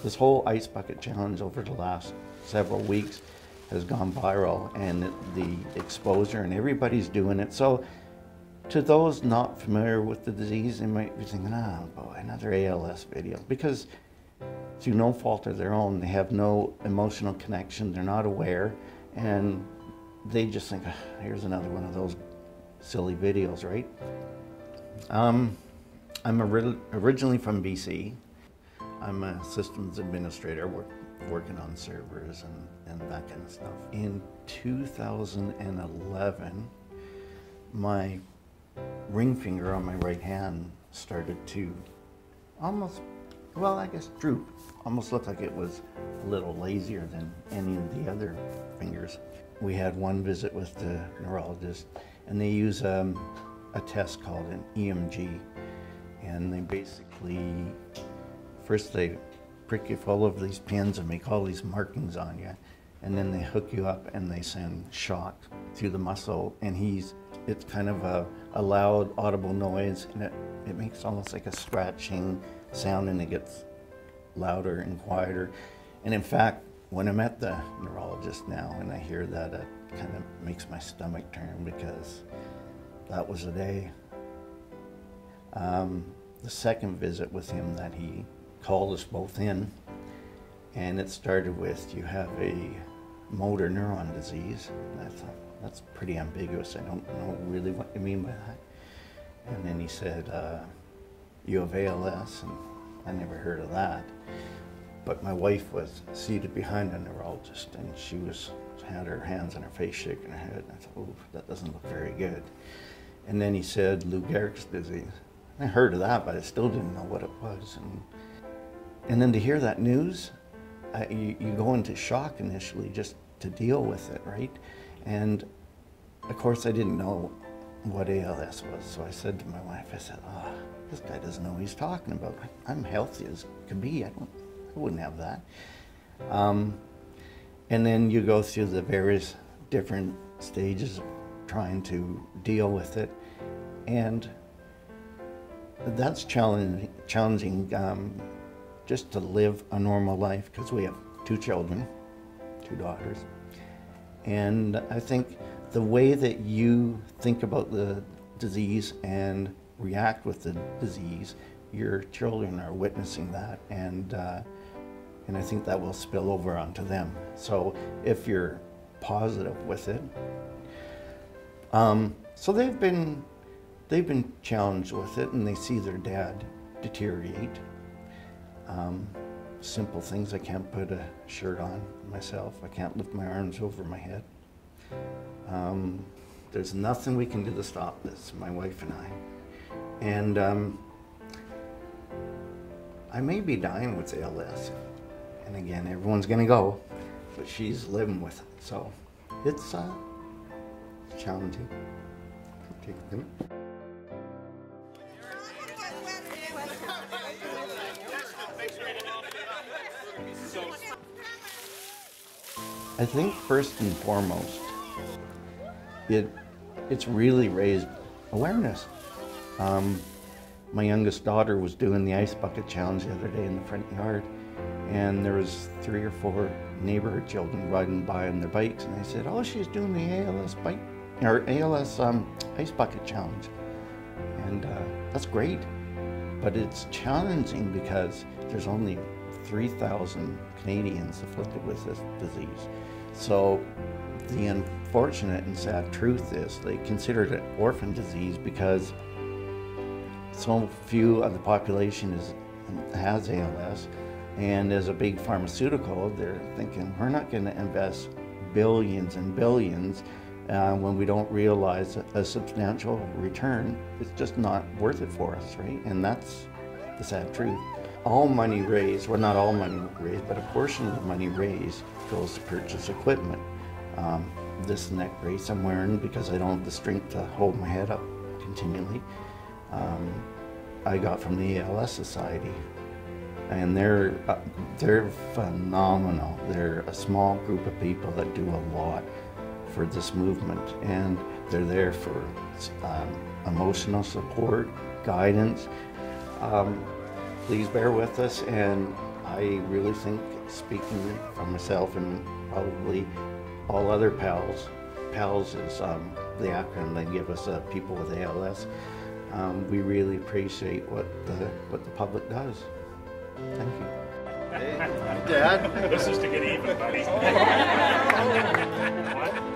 This whole ice bucket challenge over the last several weeks has gone viral, and the exposure, and everybody's doing it. So to those not familiar with the disease, they might be thinking, oh boy, another ALS video, because through no fault of their own, they have no emotional connection, they're not aware, and they just think, oh, here's another one of those silly videos, right? I'm originally from BC. I'm a systems administrator, working on servers and that kind of stuff. In 2011, my ring finger on my right hand started to almost, well, I guess droop. Almost looked like it was a little lazier than any of the other fingers. We had one visit with the neurologist, and they use a test called an EMG. And they basically, first they prick you full of these pins and make all these markings on you, and then they hook you up and they send shock through the muscle, and it's kind of a loud audible noise, and it makes almost like a scratching sound, and it gets louder and quieter. And in fact, when I'm at the neurologist now and I hear that, it kind of makes my stomach turn, because that was the day. The second visit with him that he called us both in, and it started with, you have a motor neuron disease. And I thought, that's pretty ambiguous. I don't know really what you mean by that. And then he said, you have ALS, and I never heard of that. But my wife was seated behind a neurologist, and she had her hands on her face, shaking her head. And I thought, oh, that doesn't look very good. And then he said, Lou Gehrig's disease. I heard of that, but I still didn't know what it was. And then to hear that news, you go into shock initially just to deal with it, right? And of course I didn't know what ALS was, so I said to my wife, I said, oh, this guy doesn't know what he's talking about. I'm healthy as can be, I wouldn't have that. And then you go through the various different stages of trying to deal with it, and that's challenging just to live a normal life, because we have 2 children, 2 daughters. And I think the way that you think about the disease and react with the disease, your children are witnessing that, and I think that will spill over onto them. So if you're positive with it, so they've been challenged with it, and they see their dad deteriorate. Simple things, I can't put a shirt on myself, I can't lift my arms over my head. There's nothing we can do to stop this, my wife and I. And I may be dying with ALS, and again, everyone's gonna go, but she's living with it, so it's challenging. Take a minute. I think first and foremost, it's really raised awareness. My youngest daughter was doing the ice bucket challenge the other day in the front yard, and there was 3 or 4 neighborhood children riding by on their bikes, and I said, oh, she's doing the ALS ice bucket challenge. And that's great, but it's challenging because there's only 3,000 Canadians afflicted with this disease. So the unfortunate and sad truth is they consider it an orphan disease because so few of the population has ALS, and as a big pharmaceutical, they're thinking, we're not going to invest billions and billions when we don't realize a substantial return. It's just not worth it for us, right? And that's the sad truth. All money raised, well, not all money raised, but a portion of the money raised goes to purchase equipment. This neck brace I'm wearing because I don't have the strength to hold my head up continually, I got from the ALS Society, and they're phenomenal. They're a small group of people that do a lot for this movement, and they're there for emotional support, guidance. Please bear with us, and I really think, speaking for myself and probably all other PALS, PALS is the acronym they give us, people with ALS. We really appreciate what the public does. Thank you. Hey, Dad. This is to get even, buddy. What?